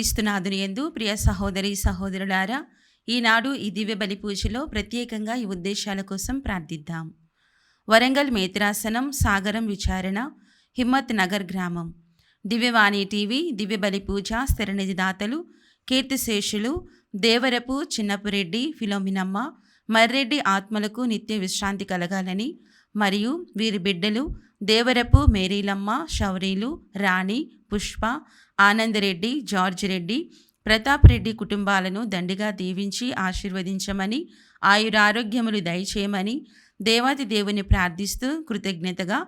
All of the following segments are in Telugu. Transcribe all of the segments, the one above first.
క్రీస్తునాథుని యందు ప్రియ సహోదరి సహోదరులారా, ఈనాడు ఈ దివ్య బలి పూజలో ప్రత్యేకంగా ఈ ఉద్దేశాల కోసం ప్రార్థిద్దాం. వరంగల్ మేత్రాసనం సాగరం విచారణ హిమ్మత్ నగర్ గ్రామం. దివ్యవాణి టీవీ దివ్య బలి పూజ స్థిరనిధి దాతలు కీర్తిశేషులు దేవరపు చిన్నపురెడ్డి ఫిలోమినమ్మ మర్రెడ్డి ఆత్మలకు నిత్య విశ్రాంతి కలగాలని, మరియు వీరి బిడ్డలు దేవరపు మేరీలమ్మ, శౌరీలు, రాణి, పుష్ప, ఆనందరెడ్డి, జార్జ్ రెడ్డి, ప్రతాప్ రెడ్డి కుటుంబాలను దండిగా దీవించి ఆశీర్వదించమని, ఆయురారోగ్యములు దయచేయమని దేవాది దేవుని ప్రార్థిస్తూ కృతజ్ఞతగా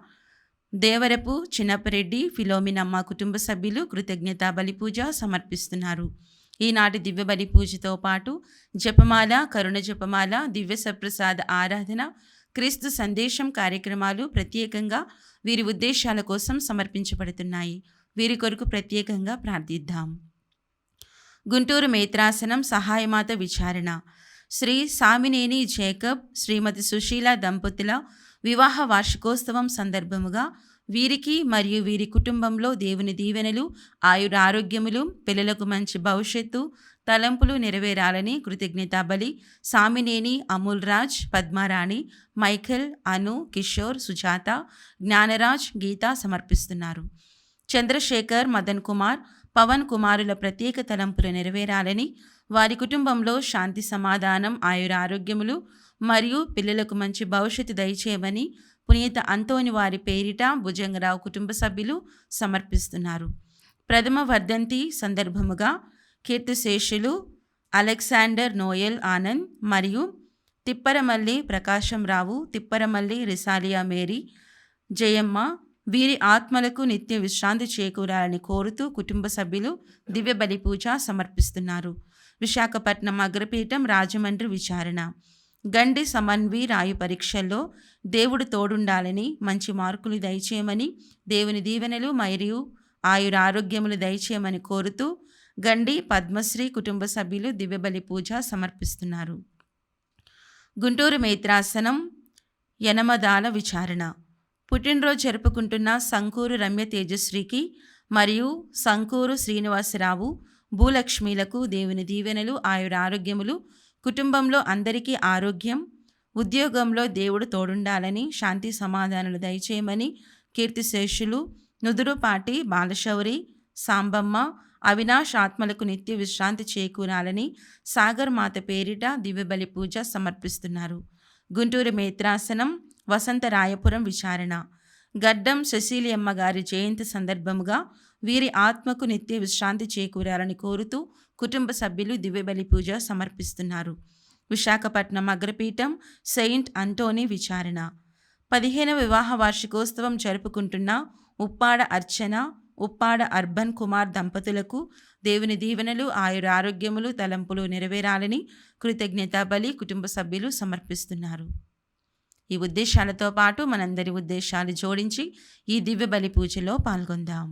దేవరపు చిన్నపరెడ్డి ఫిలోమినమ్మ కుటుంబ సభ్యులు కృతజ్ఞతా బలిపూజ సమర్పిస్తున్నారు. ఈనాటి దివ్య బలి పూజతో పాటు జపమాల, కరుణ జపమాల, దివ్య సప్రసాద ఆరాధన, క్రీస్తు సందేశం కార్యక్రమాలు ప్రత్యేకంగా వీరి ఉద్దేశాల కోసం సమర్పించబడుతున్నాయి. వీరి కొరకు ప్రత్యేకంగా ప్రార్థిద్దాం. గుంటూరు మేత్రాసనం సహాయమాత విచారణ శ్రీ సామినేని జేకబ్, శ్రీమతి సుశీల దంపతుల వివాహ వార్షికోత్సవం సందర్భముగా వీరికి మరియు వీరి కుటుంబంలో దేవుని దీవెనలు, ఆయురారోగ్యములు, పిల్లలకు మంచి భవిష్యత్తు, తలంపులు నెరవేరాలని కృతజ్ఞతా బలి సామినేని అమూల్ రాజ్, పద్మారాణి, మైఖేల్, అను, కిషోర్, సుజాత, జ్ఞానరాజ్, గీత సమర్పిస్తున్నారు. చంద్రశేఖర్, మదన్ కుమార్, పవన్ కుమారుల ప్రత్యేక తలంపులు నెరవేరాలని, వారి కుటుంబంలో శాంతి సమాధానం, ఆయురారోగ్యములు మరియు పిల్లలకు మంచి భవిష్యత్తు దయచేయమని పునీత అంతోని వారి పేరిట భుజంగరావు కుటుంబ సభ్యులు సమర్పిస్తున్నారు. ప్రథమ వర్ధంతి సందర్భముగా కీర్తిశేషులు అలెగ్జాండర్ నోయల్ ఆనంద్ మరియు తిప్పరమల్లి ప్రకాశం రావు, తిప్పరమల్లి రిసాలియా మేరీ, జయమ్మ వీరి ఆత్మలకు నిత్య విశ్రాంతి చేకూరాలని కోరుతూ కుటుంబ సభ్యులు దివ్య బలి పూజ సమర్పిస్తున్నారు. విశాఖపట్నం అగ్రపీఠం రాజమండ్రి విచారణ గండి సమన్వి రాయు పరీక్షల్లో దేవుడు తోడుండాలని, మంచి మార్కులు దయచేయమని, దేవుని దీవెనలు మరియు ఆయురారోగ్యములు దయచేయమని కోరుతూ గండి పద్మశ్రీ కుటుంబ సభ్యులు దివ్య బలి పూజ సమర్పిస్తున్నారు. గుంటూరు మేత్రాసనం యనమదాల విచారణ పుట్టినరోజు జరుపుకుంటున్న సంకూరు రమ్య తేజశ్రీకి మరియు సంకూరు శ్రీనివాసరావు, భూలక్ష్మీలకు దేవుని దీవెనలు, ఆయురారోగ్యములు, కుటుంబంలో అందరికీ ఆరోగ్యం, ఉద్యోగంలో దేవుడు తోడుండాలని, శాంతి సమాధానాలు దయచేయమని కీర్తిశేషులు నుదురుపాటి బాలశౌరి, సాంబమ్మ, అవినాష్ ఆత్మలకు నిత్య విశ్రాంతి చేకూరాలని సాగర్ మాత పేరిట దివ్య బలి పూజ సమర్పిస్తున్నారు. గుంటూరు మేత్రాసనం వసంతరాయపురం విచారణ గడ్డం శశీలియమ్మ గారి జయంతి సందర్భముగా వీరి ఆత్మకు నిత్య విశ్రాంతి చేకూరాలని కోరుతూ కుటుంబ సభ్యులు దివ్య బలి పూజ సమర్పిస్తున్నారు. విశాఖపట్నం అగ్రపీఠం సెయింట్ అంటోనీ విచారణ 15వ వివాహ వార్షికోత్సవం జరుపుకుంటున్న ఉప్పాడ అర్చన, ఉప్పాడ అర్బన్ కుమార్ దంపతులకు దేవుని దీవెనలు, ఆయురారోగ్యములు, తలంపులు నెరవేరాలని కృతజ్ఞతా బలి కుటుంబ సభ్యులు సమర్పిస్తున్నారు. ఈ ఉద్దేశాలతో పాటు మనందరి ఉద్దేశాలు జోడించి ఈ దివ్య బలి పూజలో పాల్గొందాం.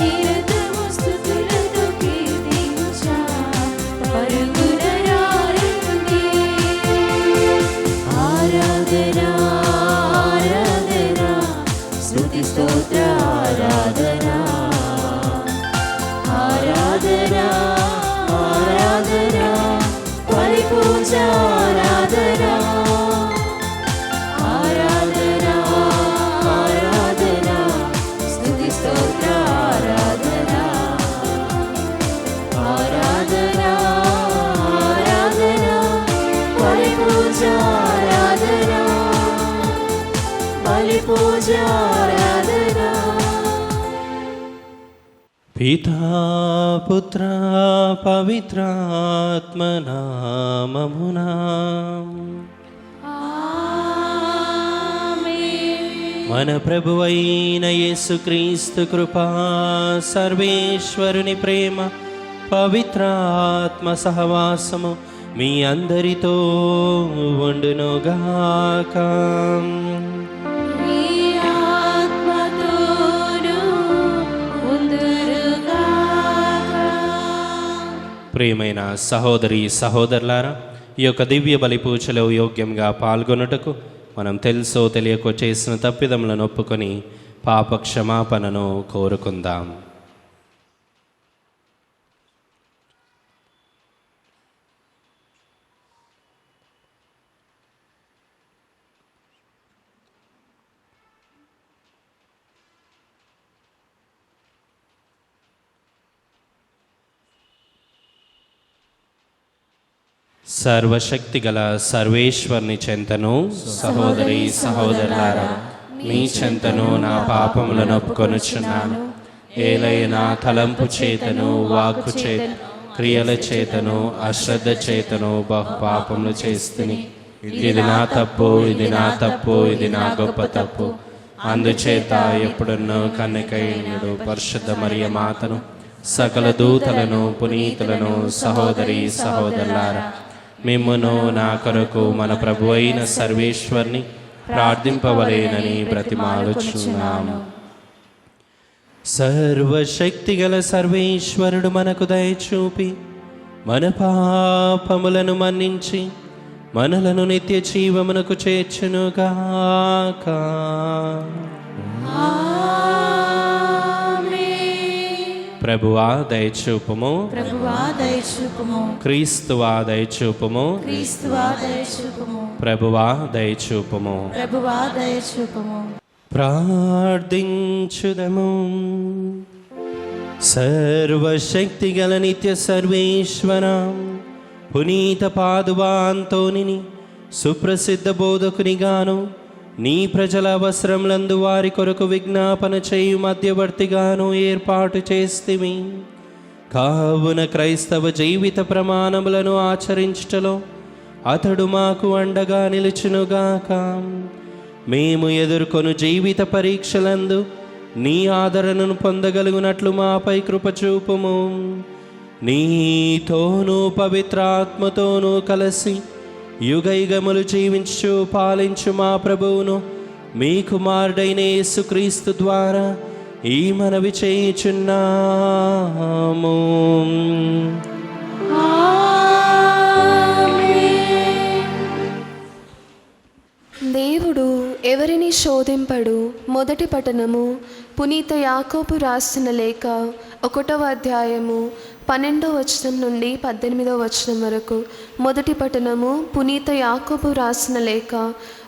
నిరతము స్తుతులతో కీర్తించ పితా పుత్ర పవిత్రాత్మ నామమునా మన ప్రభువైన యేసుక్రీస్తు కృపా, సర్వేశ్వరుని ప్రేమ, పవిత్రాత్మ సహవాసము మీ అందరితో ఉండునుగాక. ప్రియమైన సహోదరి సహోదరులారా, ఈ యొక్క దివ్య బలి పూజలో యోగ్యంగా పాల్గొనుటకు మనం తెలుసో తెలియకో చేసిన తప్పిదములను ఒప్పుకొని పాప క్షమాపణను కోరుకుందాం. సర్వశక్తి గల సర్వేశ్వరుని చెంతను, సహోదరి సహోదరులారా, మీ చెంతను నా పాపములను ఒప్పుకొనుచున్నాను. ఏలైనా తలంపు చేతను, వాక్కు చేత, క్రియల చేతను, అశ్రద్ధ చేతను బహు పాపములు చేస్తుని. ఇది నా తప్పు, ఇది నా తప్పు, ఇది నా గొప్ప తప్పు. అందుచేత ఎప్పుడున్నో కన్యకైనడు పరిశుద్ధ మరియ మాతను, సకల దూతలను, పునీతులను, సహోదరి సహోదరులారా, మిమ్మును నా కొరకు మన ప్రభు అయిన సర్వేశ్వరుని ప్రార్థింపవలేనని బ్రతిమాలుచున్నాము. సర్వశక్తిగల సర్వేశ్వరుడు మనకు దయచూపి మన పాపములను మన్నించి మనలను నిత్య జీవమునకు చేర్చునుగాక. ప్రభువా దయచూపుము, ప్రభువా దయచూపుము, క్రీస్తువా దయచూపుము, క్రీస్తువా దయచూపుము, ప్రభువా దయచూపుము, ప్రభువా దయచూపుము. ప్రార్థించుదము. సర్వశక్తి గల నిత్య సర్వేశ్వర, పునీత పాదువా అంతోనిని సుప్రసిద్ధ బోధకునిగాను, నీ ప్రజల అవసరములందు వారి కొరకు విజ్ఞాపన చేయు మధ్యవర్తిగాను ఏర్పాటు చేస్తివి. కావున క్రైస్తవ జీవిత ప్రమాణములను ఆచరించుటలో అతడు మాకు అండగా నిలుచునుగాక. మేము ఎదుర్కొను జీవిత పరీక్షలందు నీ ఆదరణను పొందగలుగునట్లు మాపై కృప చూపుము. నీతోనూ పవిత్రాత్మతోనూ కలిసి యుగయుగములు జీవించు పాలించు మా ప్రభువును, మీ కుమారుడైన యేసుక్రీస్తు ద్వారా ఈ మనవి చేయుచున్నాము. దేవుడు ఎవరిని శోధింపడు. మొదటి పఠనము పునీత యాకోబు రాసిన లేఖ 1వ అధ్యాయము 12వ వచనం నుండి 18వ వచనం వరకు. మొదటి పఠనము పునీత యాకోబు రాసిన లేఖ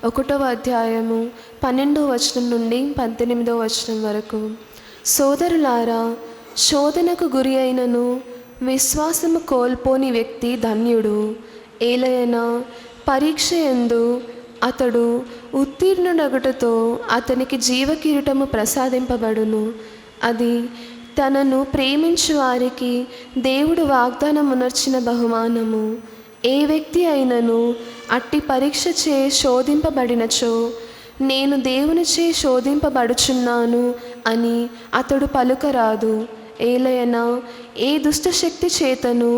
1వ అధ్యాయము 12వ వచనం నుండి 18వ వచనం వరకు. సోదరులారా, శోధనకు గురి అయినను విశ్వాసము కోల్పోని వ్యక్తి ధన్యుడు. ఏలయనా పరీక్ష యందు అతడు ఉత్తీర్ణుడగుటతో అతనికి జీవకిరీటము ప్రసాదింపబడును. అది తనను ప్రేమించు వారికి దేవుడు వాగ్దానమునర్చిన బహుమానము. ఏ వ్యక్తి అయినను అట్టి పరీక్ష చే శోధింపబడినచో, నేను దేవునిచే శోధింపబడుచున్నాను అని అతడు పలుకరాదు. ఏలయనా ఏ దుష్టశక్తి చేతను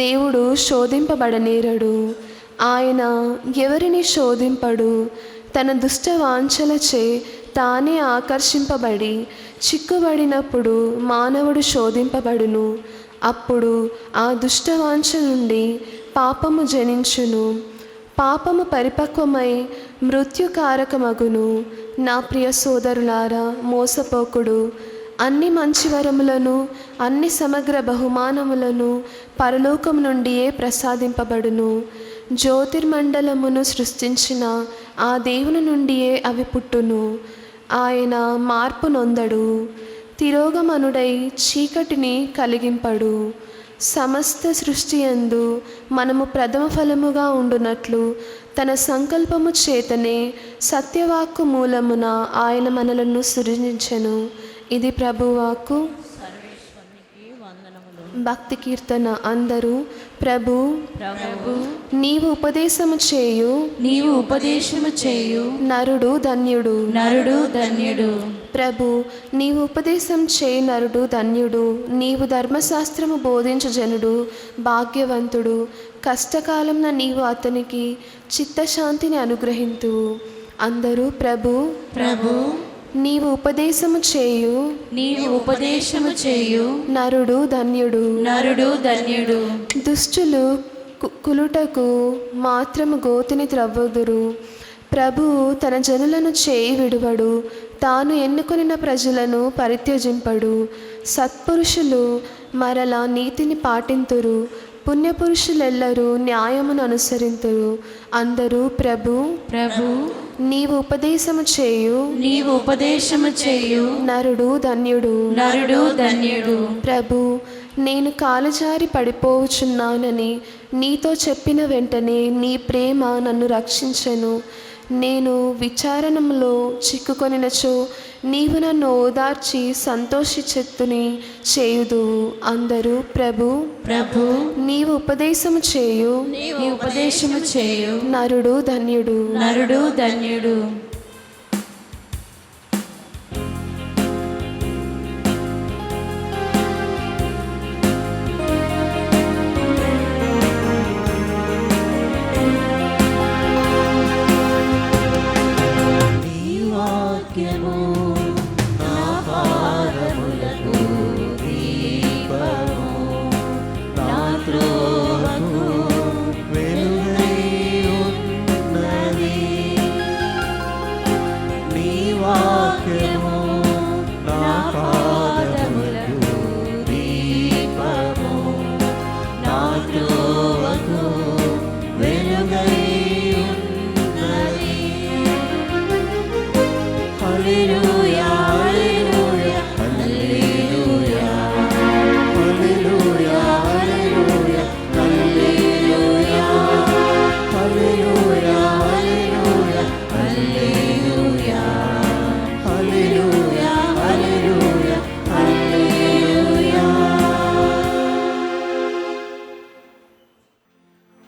దేవుడు శోధింపబడనేరడు. ఆయన ఎవరిని శోధింపడు. తన దుష్ట వాంఛలచే తానే ఆకర్షింపబడి చిక్కుబడినప్పుడు మానవుడు శోధింపబడును. అప్పుడు ఆ దుష్టవాంఛ నుండి పాపము జనించును. పాపము పరిపక్వమై మృత్యుకారకమగును. నా ప్రియ సోదరులారా, మోసపోకుడు. అన్ని మంచి వరములను, అన్ని సమగ్ర బహుమానములను పరలోకం నుండియే ప్రసాదింపబడును. జ్యోతిర్మండలమును సృష్టించిన ఆ దేవుని నుండియే అవి పుట్టును. ఆయన మార్పు నొందడు. తిరోగమనుడై చీకటిని కలిగింపడు. సమస్త సృష్టి యందు మనము ప్రథమ ఫలముగా ఉండునట్లు తన సంకల్పము చేతనే సత్యవాక్కు మూలమున ఆయన మనలను సృజించెను. ఇది ప్రభువాక్కు. భక్తి కీర్తన. అందరూ ప్రభు నీవు ఉపదేశము చేయు నరుడు ధన్యుడు. ప్రభు నీవు ఉపదేశం చేయి నరుడు ధన్యుడు. నీవు ధర్మశాస్త్రము బోధించు జనుడు భాగ్యవంతుడు. కష్టకాలంన నీవు అతనికి చిత్తశాంతిని అనుగ్రహింతువు. అందరూ ప్రభు నీవు ఉపదేశము చేయు నరుడు ధన్యుడు. దుష్టులు కులుటకు మాత్రము గోతిని త్రవ్వుదురు. ప్రభువు తన జనులను చేయి విడువడు. తాను ఎన్నుకొనిన ప్రజలను పరిత్యజింపడు. సత్పురుషులు మరలా నీతిని పాటింతురు. పుణ్యపురుషులెల్లరూ న్యాయమును అనుసరింతురు. అందరూ ప్రభు నీవు ఉపదేశము చేయు నరుడు ధన్యుడు. ప్రభు నేను కాలుజారి పడిపోవచ్చున్నానని నీతో చెప్పిన వెంటనే నీ ప్రేమ నన్ను రక్షించెను. నేను విచారణలో చిక్కుకొనినచో నీవు నన్ను ఓదార్చి సంతోషించెత్తుని చేయుదువు. అందరూ ప్రభు నీవు ఉపదేశము చేయు నరుడు ధన్యుడు.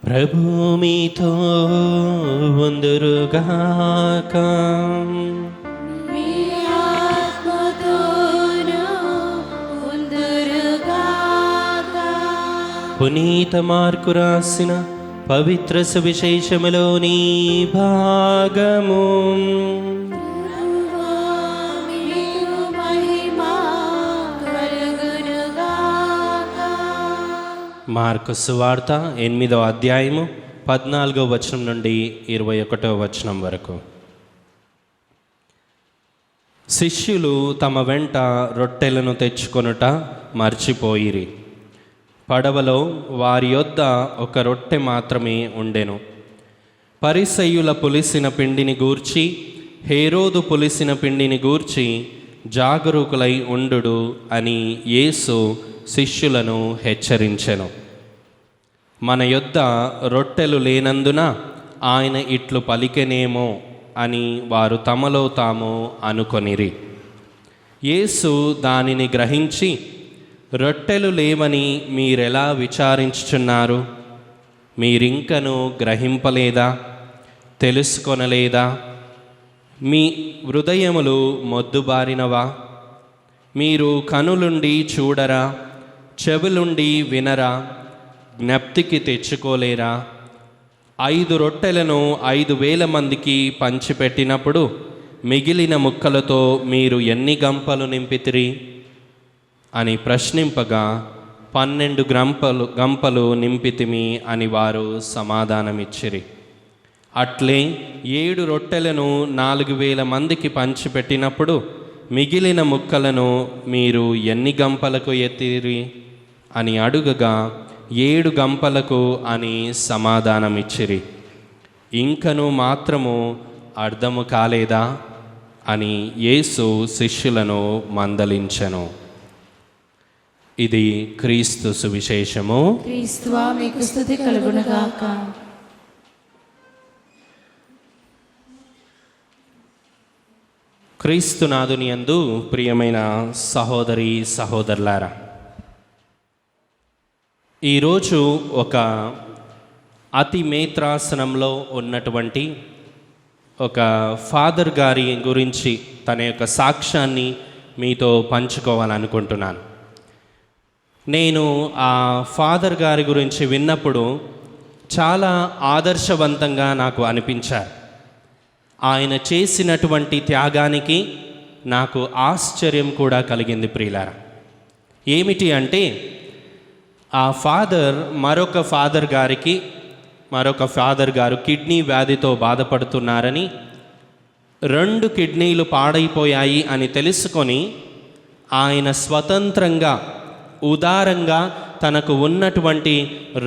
ప్రభు మీతో ఉందురుగాక. పునీత మార్కు రాసిన పవిత్ర సువిశేషములోని భాగము. మార్కు సువార్త 8వ అధ్యాయము 14వ వచనం నుండి 21వ వచనం వరకు. శిష్యులు తమ వెంట రొట్టెలను తెచ్చుకొనుట మర్చిపోయిరి. పడవలో వారి యొద్ద ఒక రొట్టె మాత్రమే ఉండెను. పరిసయ్యుల పులిసిన పిండిని గూర్చి హేరోదు పులిసిన పిండిని గూర్చి జాగరూకులై ఉండు అని యేసు శిష్యులను హెచ్చరించెను. మన యొద్ద రొట్టెలు లేనందున ఆయన ఇట్లు పలికెనేమో అని వారు తమలో తాము అనుకొనిరి. యేసు దానిని గ్రహించి, రొట్టెలు లేవని మీరెలా విచారించుచున్నారు? మీరింకను గ్రహింపలేదా? తెలుసుకొనలేదా? మీ హృదయములు మొద్దుబారినవా? మీరు కనులుండి చూడరా? చెవులుండి వినరా? జ్ఞప్తికి తెచ్చుకోలేరా? 5 రొట్టెలను 5,000 మందికి పంచిపెట్టినప్పుడు మిగిలిన ముక్కలతో మీరు ఎన్ని గంపలు నింపితిరి అని ప్రశ్నింపగా 12 గంపలు నింపితిమి అని వారు సమాధానమిచ్చిరి. అట్లే 7 రొట్టెలను 4,000 మందికి పంచిపెట్టినప్పుడు మిగిలిన ముక్కలను మీరు ఎన్ని గంపలకు ఎత్తిరి అని అడుగగా 7 గంపలకు అని సమాధానమిచ్చిరి. ఇంకను మాత్రము అర్థము కాలేదా అని యేసు శిష్యులను మందలించెను. ఇది క్రీస్తు సువిశేషము. క్రీస్తువా మీకు స్తుతి కలుగునుగాక. క్రీస్తునాథుని యందు ప్రియమైన సహోదరి సహోదరులారా, ఈరోజు ఒక అతి మేత్రాసనంలో ఉన్నటువంటి ఒక ఫాదర్ గారి గురించి తన యొక్క సాక్ష్యాన్ని మీతో పంచుకోవాలనుకుంటున్నాను. నేను ఆ ఫాదర్ గారి గురించి విన్నప్పుడు చాలా ఆదర్శవంతంగా నాకు అనిపించారు. ఆయన చేసినటువంటి త్యాగానికి నాకు ఆశ్చర్యం కూడా కలిగింది ప్రియులారా. ఏమిటి అంటే, ఆ మరొక ఫాదర్ గారు కిడ్నీ వ్యాధితో బాధపడుతున్నారని, 2 కిడ్నీలు పాడైపోయాయి అని తెలుసుకొని ఆయన స్వతంత్రంగా ఉదారంగా తనకు ఉన్నటువంటి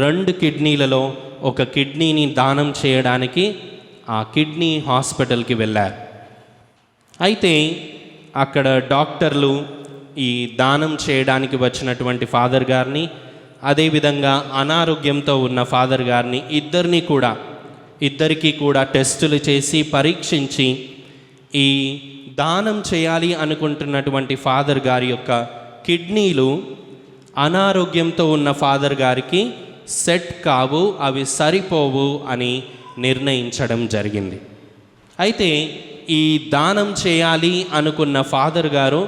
2 కిడ్నీలలో ఒక కిడ్నీని దానం చేయడానికి ఆ కిడ్నీ హాస్పిటల్కి వెళ్ళారు. అయితే అక్కడ డాక్టర్లు ఈ దానం చేయడానికి వచ్చినటువంటి ఫాదర్ గారిని, అదేవిధంగా అనారోగ్యంతో ఉన్న ఫాదర్ గారిని ఇద్దరికీ కూడా టెస్టులు చేసి పరీక్షించి ఈ దానం చేయాలి అనుకుంటున్నటువంటి ఫాదర్ గారి యొక్క కిడ్నీలు అనారోగ్యంతో ఉన్న ఫాదర్ గారికి సెట్ కావు, అవి సరిపోవు అని నిర్ణయించడం జరిగింది. అయితే ఈ దానం చేయాలి అనుకున్న ఫాదర్ గారు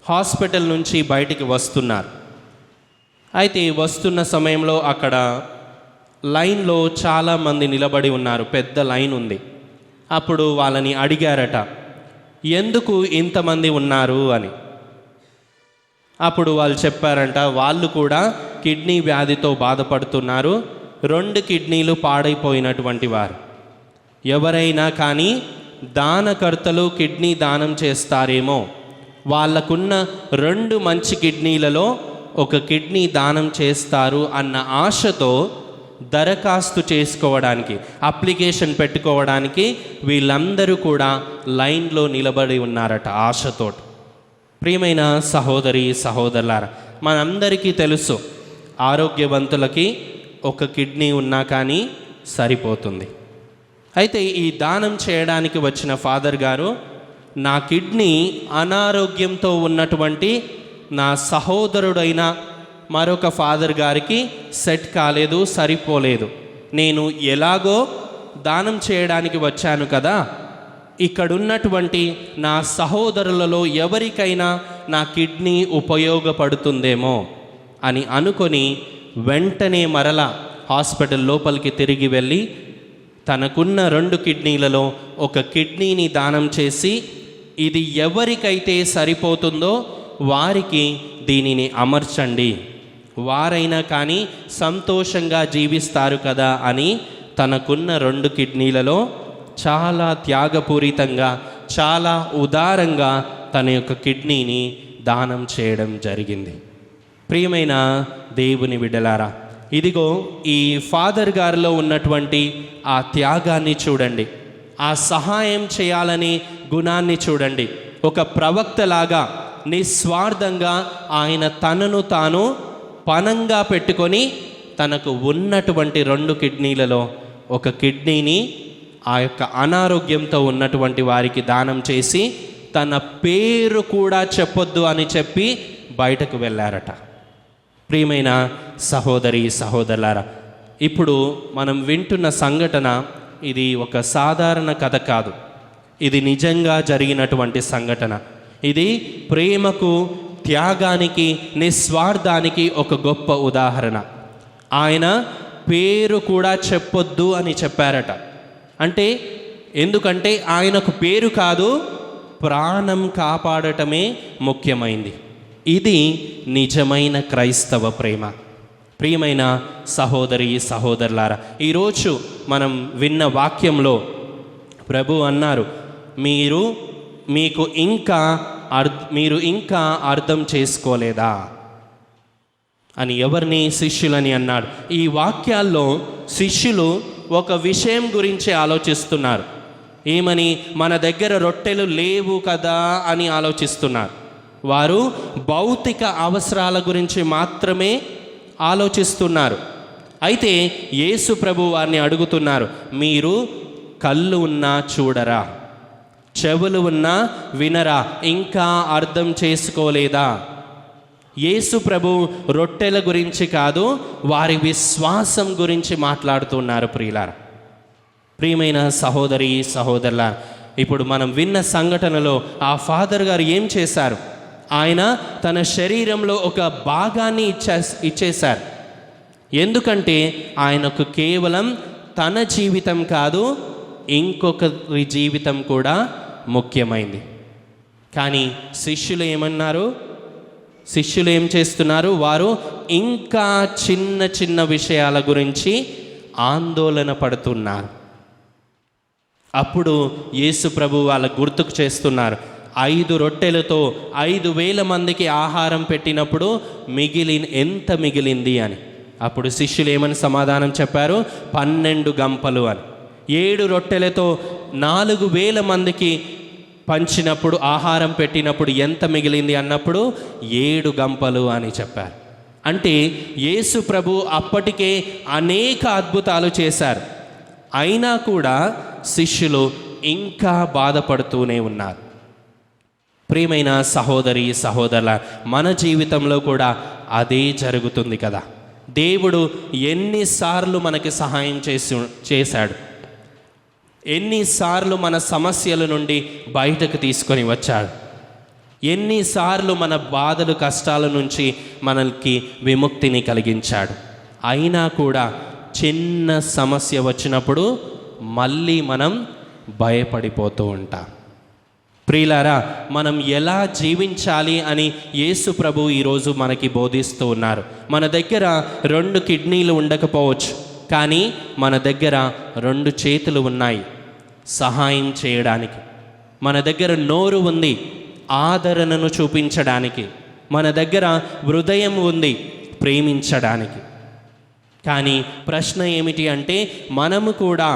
హాస్పిటల్ నుంచి బయటికి వస్తున్నారు. అయితే వస్తున్న సమయంలో అక్కడ లైన్లో చాలామంది నిలబడి ఉన్నారు, పెద్ద లైన్ ఉంది. అప్పుడు వాళ్ళని అడిగారట, ఎందుకు ఇంతమంది ఉన్నారు అని. అప్పుడు వాళ్ళు చెప్పారంట, వాళ్ళు కూడా కిడ్నీ వ్యాధితో బాధపడుతున్నారు, 2 కిడ్నీలు పాడైపోయినటువంటి వారు. ఎవరైనా కానీ దానకర్తలు కిడ్నీ దానం చేస్తారేమో, వాళ్ళకున్న 2 మంచి కిడ్నీలలో ఒక కిడ్నీ దానం చేస్తారు అన్న ఆశతో దరఖాస్తు చేసుకోవడానికి, అప్లికేషన్ పెట్టుకోవడానికి వీళ్ళందరూ కూడా లైన్లో నిలబడి ఉన్నారట ఆశతో. ప్రియమైన సహోదరి సహోదరులారా, మనందరికీ తెలుసు ఆరోగ్యవంతులకి 1 కిడ్నీ ఉన్నా కానీ సరిపోతుంది. అయితే ఈ దానం చేయడానికి వచ్చిన ఫాదర్ గారు, నా కిడ్నీ అనారోగ్యంతో ఉన్నటువంటి నా సహోదరుడైన మరొక ఫాదర్ గారికి సెట్ కాలేదు, సరిపోలేదు. నేను ఎలాగో దానం చేయడానికి వచ్చాను కదా, ఇక్కడున్నటువంటి నా సహోదరులలో ఎవరికైనా నా కిడ్నీ ఉపయోగపడుతుందేమో అని అనుకొని వెంటనే మరలా హాస్పిటల్ లోపలికి తిరిగి వెళ్ళి తనకున్న 2 కిడ్నీలలో 1 కిడ్నీని దానం చేసి, ఇది ఎవరికైతే సరిపోతుందో వారికి దీనిని అమర్చండి, వారైనా కానీ సంతోషంగా జీవిస్తారు కదా అని తనకున్న 2 కిడ్నీలలో చాలా త్యాగపూరితంగా, చాలా ఉదారంగా తన యొక్క కిడ్నీని దానం చేయడం జరిగింది. ప్రియమైన దేవుని బిడ్డలారా, ఇదిగో ఈ ఫాదర్ గారిలో ఉన్నటువంటి ఆ త్యాగాన్ని చూడండి, ఆ సహాయం చేయాలనే గుణాన్ని చూడండి. ఒక ప్రవక్తలాగా నిస్వార్థంగా ఆయన తనను తాను పణంగా పెట్టుకొని తనకు ఉన్నటువంటి 2 కిడ్నీలలో 1 కిడ్నీని ఆ యొక్క అనారోగ్యంతో ఉన్నటువంటి వారికి దానం చేసి తన పేరు కూడా చెప్పొద్దు అని చెప్పి బయటకు వెళ్ళారట. ప్రియమైన సహోదరి సహోదరులారా, ఇప్పుడు మనం వింటున్న సంఘటన ఇది ఒక సాధారణ కథ కాదు, ఇది నిజంగా జరిగినటువంటి సంఘటన. ఇది ప్రేమకు, త్యాగానికి, నిస్వార్థానికి ఒక గొప్ప ఉదాహరణ. ఆయన పేరు కూడా చెప్పొద్దు అని చెప్పారట. ఎందుకంటే ఆయనకు పేరు కాదు, ప్రాణం కాపాడటమే ముఖ్యమైంది. ఇది నిజమైన క్రైస్తవ ప్రేమ. ప్రియమైన సహోదరి సహోదరులారా, ఈరోజు మనం విన్న వాక్యంలో ప్రభు అన్నారు, మీరు ఇంకా అర్థం చేసుకోలేదా అని. ఎవరిని? శిష్యులని అన్నాడు. ఈ వాక్యాల్లో శిష్యులు ఒక విషయం గురించి ఆలోచిస్తున్నారు. ఏమని? మన దగ్గర రొట్టెలు లేవు కదా అని ఆలోచిస్తున్నారు. వారు భౌతిక అవసరాల గురించి మాత్రమే ఆలోచిస్తున్నారు. అయితే యేసు ప్రభు వారిని అడుగుతున్నారు, మీరు కళ్ళు ఉన్నా చూడరా, చెవులు ఉన్నా వినరా, ఇంకా అర్థం చేసుకోలేదా? యేసు ప్రభు రొట్టెల గురించి కాదు, వారి విశ్వాసం గురించి మాట్లాడుతున్నారు. ప్రియమైన సహోదరి సహోదరుల, ఇప్పుడు మనం విన్న సంఘటనలో ఆ ఫాదర్ గారు ఏం చేశారు? ఆయన తన శరీరంలో ఒక భాగాన్ని ఇచ్చేశారు. ఎందుకంటే ఆయనకు కేవలం తన జీవితం కాదు, ఇంకొకరి జీవితం కూడా ముఖ్యమైంది. కానీ శిష్యులు ఏమన్నారు? శిష్యులు ఏం చేస్తున్నారు? వారు ఇంకా చిన్న చిన్న విషయాల గురించి ఆందోళన పడుతున్నారు. అప్పుడు యేసు ప్రభు వాళ్ళకు గుర్తుకు చేస్తున్నారు, 5 రొట్టెలతో 5,000 మందికి ఆహారం పెట్టినప్పుడు ఎంత మిగిలింది అని. అప్పుడు శిష్యులు ఏమని సమాధానం చెప్పారు? 12 గంపలు అని. 7 రొట్టెలతో 4,000 మందికి పంచినప్పుడు, ఆహారం పెట్టినప్పుడు ఎంత మిగిలింది అన్నప్పుడు 7 గంపలు అని చెప్పారు. అంటే యేసు ప్రభు అప్పటికే అనేక అద్భుతాలు చేశారు. అయినా కూడా శిష్యులు ఇంకా బాధపడుతూనే ఉన్నారు. ప్రియమైన సహోదరి సహోదరుల, మన జీవితంలో కూడా అదే జరుగుతుంది కదా. దేవుడు ఎన్నిసార్లు మనకి సహాయం చేశాడు, ఎన్నిసార్లు మన సమస్యల నుండి బయటకు తీసుకొని వచ్చాడు, ఎన్నిసార్లు మన బాధలు కష్టాల నుంచి మనకి విముక్తిని కలిగించాడు. అయినా కూడా చిన్న సమస్య వచ్చినప్పుడు మళ్ళీ మనం భయపడిపోతూ ఉంటాం. ప్రియులారా, మనం ఎలా జీవించాలి అని యేసు ప్రభు ఈరోజు మనకి బోధిస్తూ ఉన్నారు. మన దగ్గర 2 కిడ్నీలు ఉండకపోవచ్చు, కానీ మన దగ్గర 2 చేతులు ఉన్నాయి సహాయం చేయడానికి. మన దగ్గర నోరు ఉంది ఆదరణను చూపించడానికి. మన దగ్గర హృదయం ఉంది ప్రేమించడానికి. కానీ ప్రశ్న ఏమిటి అంటే, మనము కూడా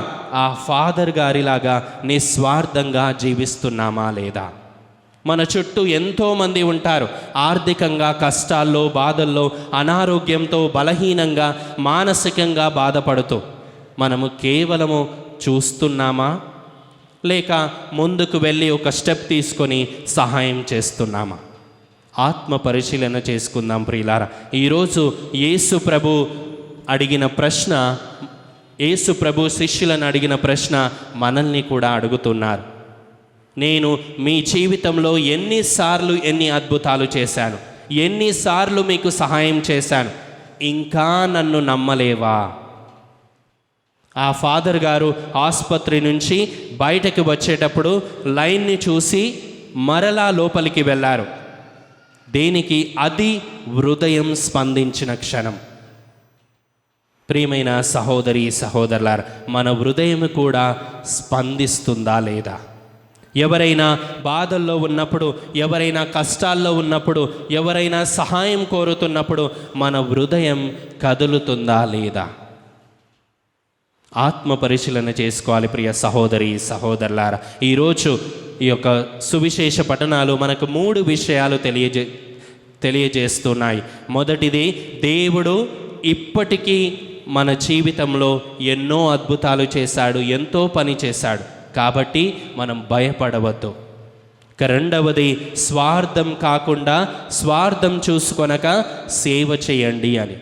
ఆ ఫాదర్ గారిలాగా నిస్వార్థంగా జీవిస్తున్నామా లేదా? మన చుట్టూ ఎంతోమంది ఉంటారు, ఆర్థికంగా కష్టాల్లో, బాధల్లో, అనారోగ్యంతో, బలహీనంగా, మానసికంగా బాధపడుతూ. మనము కేవలము చూస్తున్నామా, లేక ముందుకు వెళ్ళి ఒక స్టెప్ తీసుకొని సహాయం చేస్తున్నామా? ఆత్మ పరిశీలన చేసుకుందాం ప్రియులారా. ఈరోజు యేసు ప్రభు అడిగిన ప్రశ్న, యేసు ప్రభు శిష్యులను అడిగిన ప్రశ్న మనల్ని కూడా అడుగుతున్నారు. నేను మీ జీవితంలో ఎన్నిసార్లు ఎన్ని అద్భుతాలు చేశాను, ఎన్నిసార్లు మీకు సహాయం చేశాను, ఇంకా నన్ను నమ్మలేవా? ఆ ఫాదర్ గారు ఆసుపత్రి నుంచి బయటకు వచ్చేటప్పుడు లైన్ని చూసి మరలా లోపలికి వెళ్ళారు. దేనికి? అది హృదయం స్పందించిన క్షణం. ప్రియమైన సహోదరి సహోదరులారా, మన హృదయం కూడా స్పందిస్తుందా లేదా? ఎవరైనా బాధల్లో ఉన్నప్పుడు, ఎవరైనా కష్టాల్లో ఉన్నప్పుడు, ఎవరైనా సహాయం కోరుతున్నప్పుడు మన హృదయం కదులుతుందా లేదా? ఆత్మ పరిశీలన చేసుకోవాలి ప్రియ సహోదరి సహోదరులారా. ఈరోజు ఈ యొక్క సువిశేష పఠనాలు మనకు 3 విషయాలు తెలియజేస్తున్నాయి. మొదటిది, దేవుడు ఇప్పటికీ మన జీవితంలో ఎన్నో అద్భుతాలు చేశాడు, ఎంతో పని చేశాడు, కాబట్టి మనం భయపడవద్దు. రెండవది, స్వార్థం కాకుండా స్వార్థం చూసుకొనక సేవ చేయండి అని.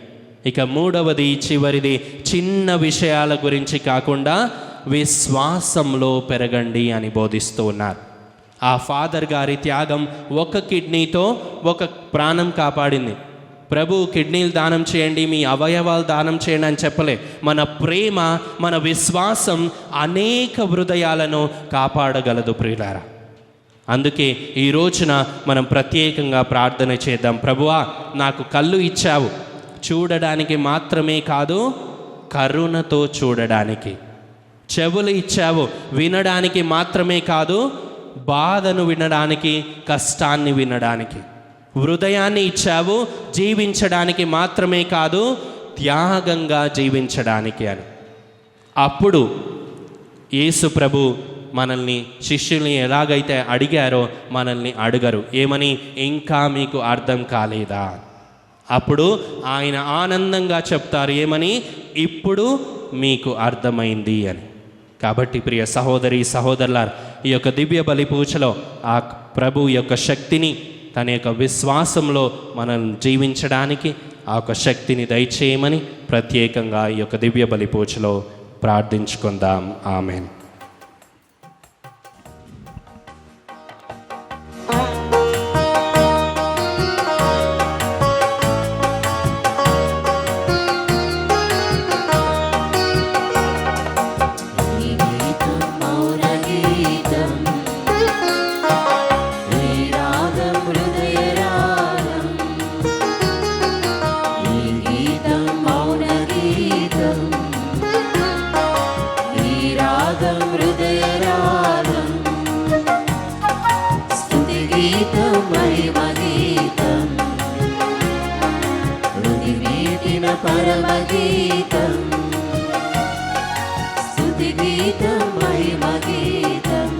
ఇక మూడవది, చివరిది, చిన్న విషయాల గురించి కాకుండా విశ్వాసంలో పెరగండి అని బోధిస్తూ ఉన్నారు. ఆ ఫాదర్ గారి త్యాగం 1 కిడ్నీతో 1 ప్రాణం కాపాడింది. ప్రభు కిడ్నీలు దానం చేయండి, మీ అవయవాలు దానం చేయండి అని చెప్పలే. మన ప్రేమ, మన విశ్వాసం అనేక హృదయాలను కాపాడగలదు ప్రియులారా. అందుకే ఈ రోజున మనం ప్రత్యేకంగా ప్రార్థన చేద్దాం. ప్రభువా, నాకు కళ్ళు ఇచ్చావు, చూడడానికి మాత్రమే కాదు, కరుణతో చూడడానికి. చెవులు ఇచ్చావు, వినడానికి మాత్రమే కాదు, బాధను వినడానికి, కష్టాన్ని వినడానికి. హృదయాన్ని ఇచ్చావు, జీవించడానికి మాత్రమే కాదు, త్యాగంగా జీవించడానికి అని. అప్పుడు యేసు ప్రభు మనల్ని శిష్యుల్ని ఎలాగైతే అడిగారో మనల్ని అడగరు. ఏమని? ఇంకా మీకు అర్థం కాలేదా? అప్పుడు ఆయన ఆనందంగా చెప్తారు. ఏమని? ఇప్పుడు మీకు అర్థమైంది అని. కాబట్టి ప్రియ సహోదరి సహోదరులారా, ఈ యొక్క దివ్య బలి పూజలో ఆ ప్రభు యొక్క శక్తిని, తన యొక్క విశ్వాసంలో మనం జీవించడానికి ఆ యొక్క శక్తిని దయచేయమని ప్రత్యేకంగా ఈ యొక్క దివ్య బలి పూజలో ప్రార్థించుకుందాం. ఆమేన్. పరమగీతం స్తుతి గీతం మహిమ గీతం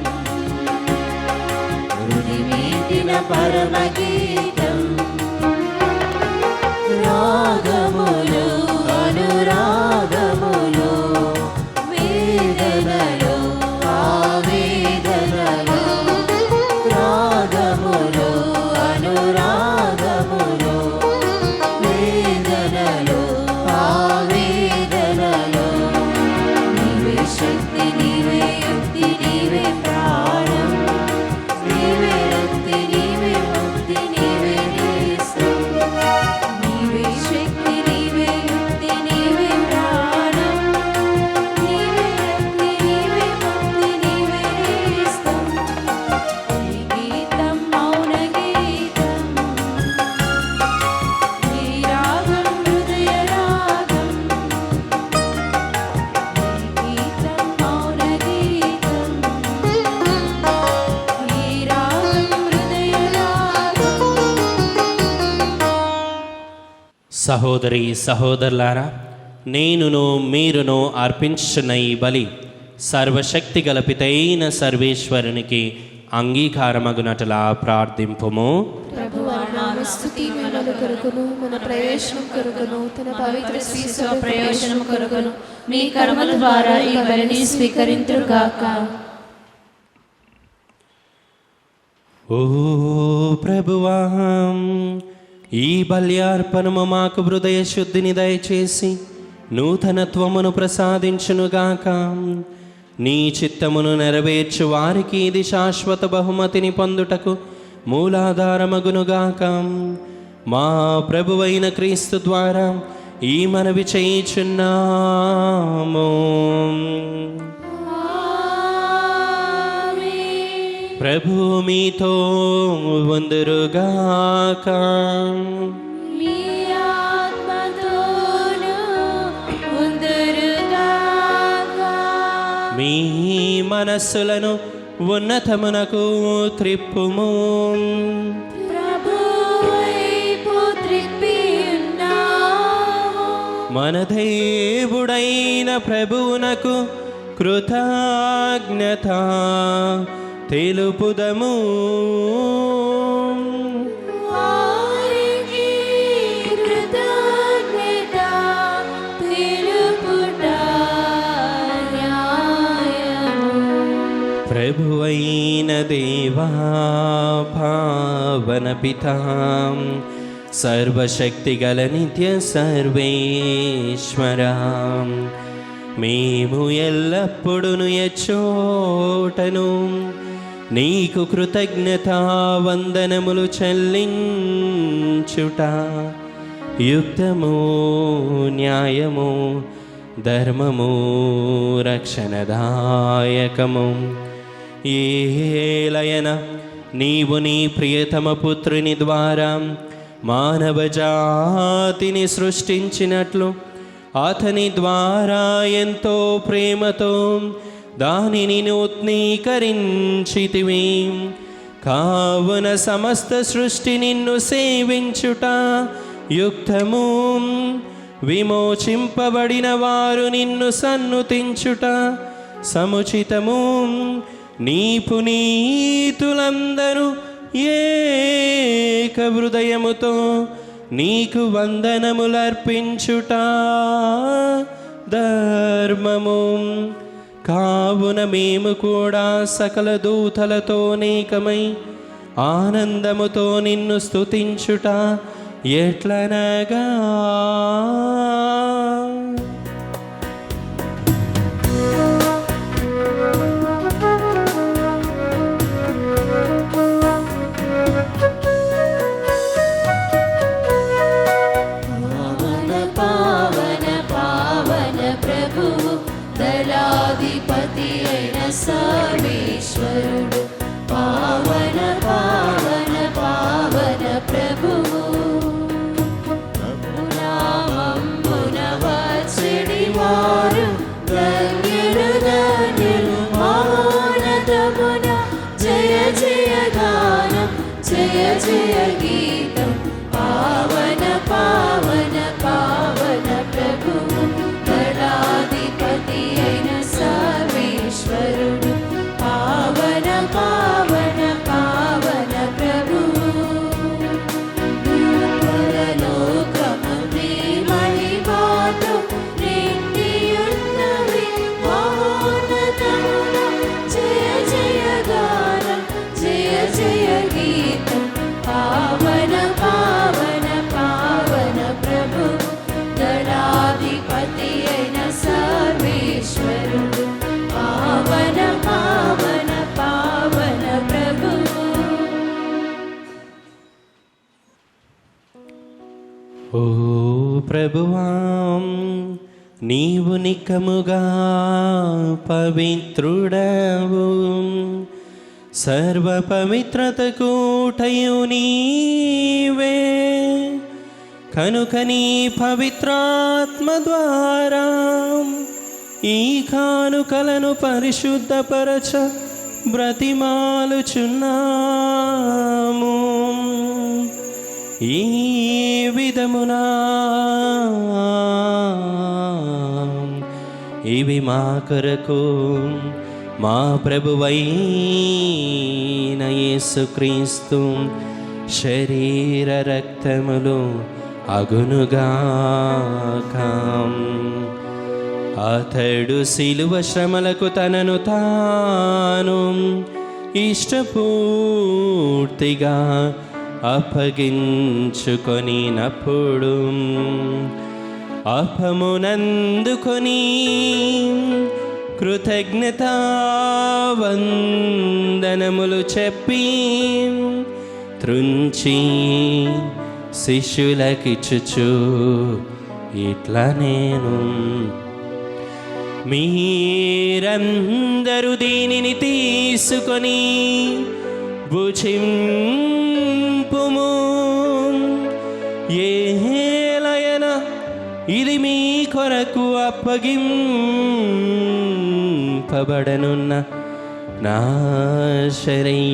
హృదిమీటిన పరమగీతం రాగములు అనురాగములు వేదనలు ఆవేదనలు రాగములు అనురాగములు వేదనలు ఆవేదనలు నీవే శక్తి నీవే యుక్తి నీవే ప్రాణం నీవే రక్తి నీవే ముక్తి నీవే నేస్తం నీవే శక్తి నీవే యుక్తి నీవే ప్రాణం నీవే రక్తి నీవే ముక్తి నీవే నేస్తం ఈ గీతం మౌన గీతం ఈ రాగం హృదయ రాగం ఈ గీతం మౌన గీతం ఈ రాగం హృదయ రాగం. సహోదరి సహోదరులారా, నేనును మీరును అర్పించున్న ఈ బలి సర్వశక్తి గలపితైన సర్వేశ్వరునికి అంగీకారమగునట్లా ప్రార్థింపుము. ప్రభువా, నా స్తుతి మనల కొరకును మన ప్రయోజనం కొరకును తన పవిత్ర స్వ ప్రయోజనం కొరకును మీ కర్మల ద్వారా ఈ బలిని స్వీకరింతురుగాక. ఓ ప్రభువా, ఈ బల్యార్పణము మాకు హృదయ శుద్ధిని దయచేసి నూతనత్వమును ప్రసాదించునుగాక. నీ చిత్తమును నెరవేర్చు వారికి ఇది శాశ్వత బహుమతిని పొందుటకు మూలాధారమగునుగాక. మా ప్రభువైన క్రీస్తు ద్వారా ఈ మనవి చేయుచున్నాము. ప్రభు మీతో ఉందురుగాక. మీ ఆత్మతోను ఉందురుగాక. మీ మనస్సులను ఉన్నతమునకు త్రిప్పుము. ప్రభు వైపు త్రిప్పి ఉన్నాము. మన దేవుడైన ప్రభువునకు కృతజ్ఞత తెలుపుదము. వారికి కృతజ్ఞత తెలుపుట న్యాయము. ప్రభువైన దేవా, పావన పితా, సర్వశక్తిగల నిత్య సర్వేశ్వరా, మేము ఎల్లప్పుడూ ఎచ్చోటను నీకు కృతజ్ఞతా వందనములు చెల్లించుట యుక్తము, న్యాయము, ధర్మము, రక్షణదాయకము. ఏలయన నీవు నీ ప్రియతమ పుత్రుని ద్వారా మానవ జాతిని సృష్టించినట్లు అతని ద్వారా ఎంతో ప్రేమతో దానిని నూతనీకరించితివి. కావున సమస్త సృష్టి నిన్ను సేవించుట యుక్తము, విమోచింపబడిన వారు నిన్ను సన్నుతించుట సముచితము. నీ పునీతులందరూ ఏక హృదయముతో నీకు వందనములర్పించుట ధర్మము. కావున మేము కూడా సకల దూతలతో అనేకమై ఆనందముతో నిన్ను స్తుతించుట ఎట్లనగా, పావన పావన పావన ప్రభువు దళాధిపతి అయిన సర్వేశ్వరుడు. పావన పావన పావన ప్రభువు నామమున వచ్చెడి వారు ధన్యులు ధన్యులు. మహోన్నతమున జయ జయ గానం జయ జయ గీతం. పావన పావన పావన ప్రభువు దళాధిపతి అయిన సర్వేశ్వరుడు. పావన పావన పావన ప్రభువు పరలోకము నీ మహిమతో నిండియున్నవి. మహోన్నతమున జయ జయ గానం జయ జయ గీతం. పావన పావన పావన ప్రభువు దళాధిపతి అయిన సర్వేశ్వరుడు. పావన పావన పావన ప్రభువు. ఓ ప్రభువా, నీవు నికముగా పవిత్రుడవు, సర్వ పవిత్రతకు ఊటయు నీవే. కనుక నీ పవిత్రాత్మ ద్వారా ఈ కానుకలను పరిశుద్ధపరచ బ్రతిమాలుచున్నాము. ఈ విధమునా ఇవి మా కొరకు మా ప్రభువైన యేసుక్రీస్తు శరీర రక్తములు అగునుగాక. అతడు శిలువ శ్రమలకు తనను తాను ఇష్టపూర్తిగా అప్పగించుకొనినప్పుడు అపమునందుకొని కృతజ్ఞతా వందనములు చెప్పి త్రుంచి శిష్యులకిచ్చుచు ఇట్లా నేను, మీరందరూ దీనిని తీసుకొని భుజింపుము. ఏలయన ఇది మీ కొరకు అప్పగింపబడనున్న నా శరీరము.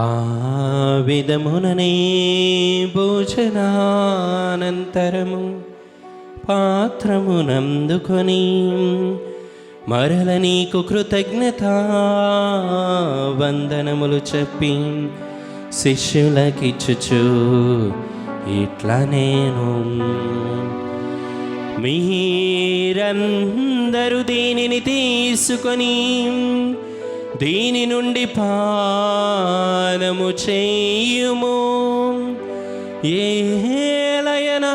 ఆ విధముననే భోజనానంతరము పాత్రమునందుకొని మరల నీకు కృతజ్ఞతా వందనములు చెప్పి శిష్యులకిచ్చుచు ఇట్లా నేను, మీరందరూ దీనిని తీసుకొని దీని నుండి పానము చేయుము. ఏలయన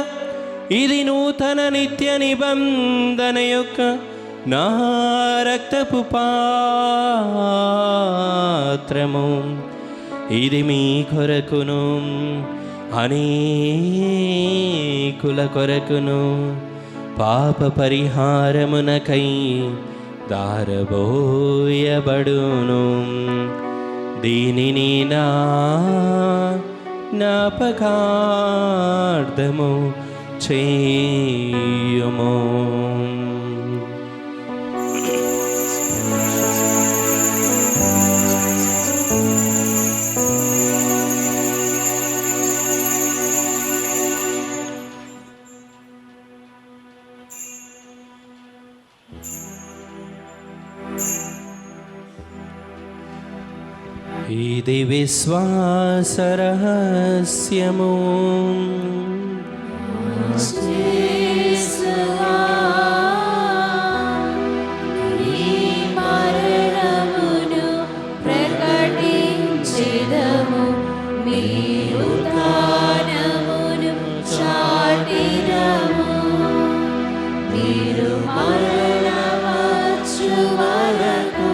ఇది నూతన నిత్య నిబంధన యొక్క నా రక్తపు పాత్రము. ఇది మీ కొరకును అనేకుల కొరకును పాప పరిహారమునకై దారబోయబడును. దీనిని నా జ్ఞాపకార్థము చేయుము. ఇది విశ్వాస రహస్యము. మరణమును ప్రకటించెదము, మీ ఉత్థానమును చాటిదము. మీరు మరణవచ్చు వరకు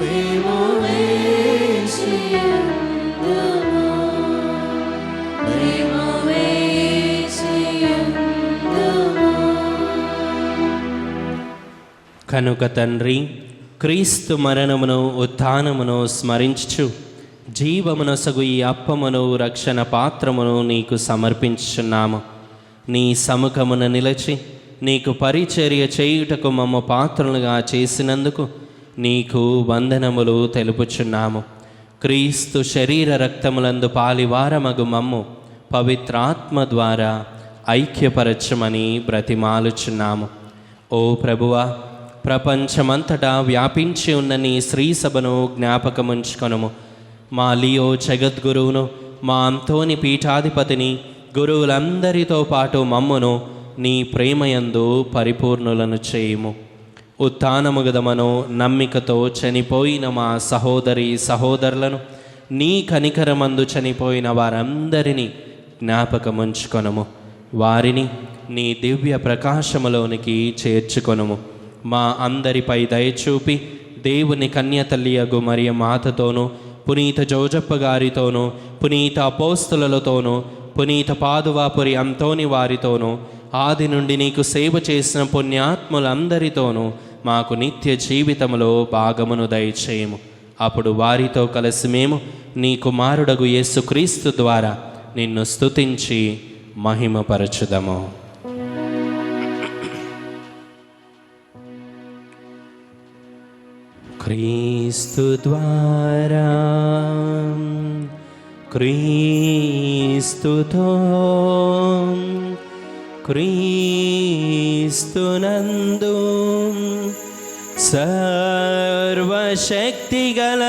మేము వేచియుందుము, మేము వేచియుందుము. కనుక తండ్రి, క్రీస్తు మరణమును ఉత్థానమును స్మరించుచు జీవమునొసగు ఈ అప్పమును రక్షణ పాత్రమును నీకు సమర్పించుచున్నాము. నీ సముఖమున నిలచి నీకు పరిచర్య చేయుటకు మమ్మ పాత్రలుగా చేసినందుకు నీకు వందనములు తెలుపుచున్నాము. క్రీస్తు శరీర రక్తములందు పాలివారమగు మమ్ము పవిత్రాత్మ ద్వారా ఐక్యపరచమని బ్రతిమాలుచున్నాము. ఓ ప్రభువా, ప్రపంచమంతటా వ్యాపించి ఉన్న నీ శ్రీ సభను జ్ఞాపకముంచుకొనుము. మా లియో జగద్గురువును, మా అంతోని పీఠాధిపతిని, గురువులందరితో పాటు మమ్మును నీ ప్రేమయందు పరిపూర్ణులను చేయుము. ఉత్థానముగదమనో నమ్మికతో చనిపోయిన మా సహోదరి సహోదరులను, నీ కనికరమందు చనిపోయిన వారందరినీ జ్ఞాపకముంచుకొనుము. వారిని నీ దివ్య ప్రకాశములోనికి చేర్చుకొనుము. మా అందరిపై దయచూపి దేవుని కన్యతల్లియగు మరియ మాతతోనూ, పునీత జోజప్ప గారితోనూ, పునీత అపోస్తులతోనూ, పునీత పాదువాపురి అంతోని వారితోనూ, ఆది నుండి నీకు సేవ చేసిన పుణ్యాత్ములందరితోనూ మాకు నిత్య జీవితంలో భాగమును దయచేయము. అప్పుడు వారితో కలిసి మేము నీ కుమారుడగు యేసుక్రీస్తు ద్వారా నిన్ను స్తుతించి మహిమపరచుదము. క్రీస్తు ద్వారా, క్రీస్తుతో, క్రీస్తునందు సర్వశక్తిగల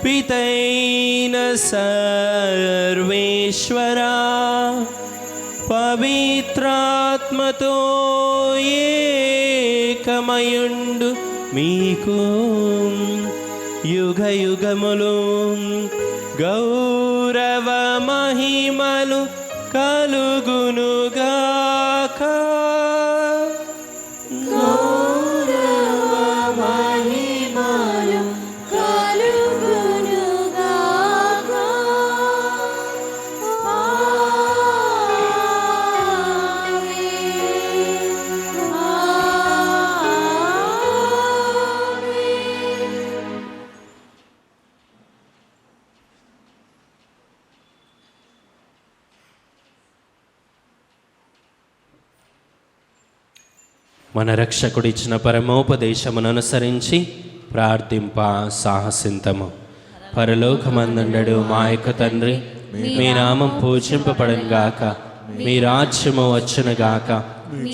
పితైన సర్వేశ్వరా, పవిత్రాత్మతో ఏకమయుండు మీకు యుగ యుగములు గౌరవ మహిమలు కలుగునుగాక. గౌరవ మహిమలు కలుగునుగాక. మన రక్షకుడిచ్చిన పరమోపదేశమును అనుసరించి ప్రార్థింప సాహసింతము. పరలోకమందుండెడు మా యొక్క తండ్రి, మీ నామం పూజింపబడును గాక, మీ రాజ్యము వచ్చును గాక,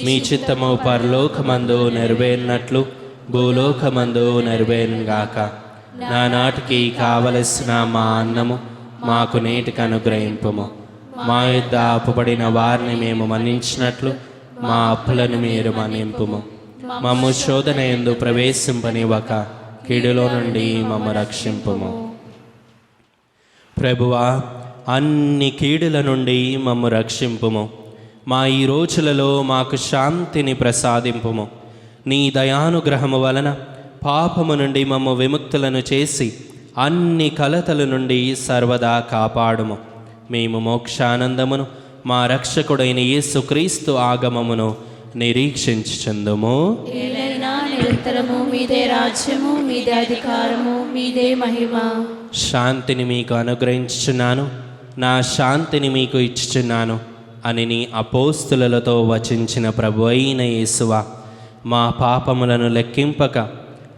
మీ చిత్తము పరలోకమందు నెరవేరినట్లు భూలోకమందు నెరవేరును గాక. నానాటికి కావలసిన మా అన్నము మాకు నేటికి అనుగ్రహింపుము. మా యొద్ద అప్పుబడిన వారిని మేము మన్నించినట్లు మా అప్పులను మీరు మన్నింపుము. మమ్ము శోధన యందు ప్రవేశింపనివ్వక కీడులో నుండి మమ్ము రక్షింపుము. ప్రభువా, అన్ని కీడుల నుండి మమ్ము రక్షింపుము. మా ఈ రోజులలో మాకు శాంతిని ప్రసాదింపుము. నీ దయానుగ్రహము వలన పాపము నుండి మమ్ము విముక్తులను చేసి అన్ని కలతల నుండి సర్వదా కాపాడుము. మేము మోక్షానందమును మా రక్షకుడైన యేసుక్రీస్తు ఆగమమును నిరీక్షించుచుందుము. ఏలైనా నిరంతరము. మీదే రాజ్యము, మీదే అధికారము, మీదే మహిమ. శాంతిని మీకు అనుగ్రహించుచున్నాను, నా శాంతిని మీకు ఇచ్చుచున్నాను అని నీ అపోస్తులతో వచించిన ప్రభు అయిన యేసువా, మా పాపములను లెక్కింపక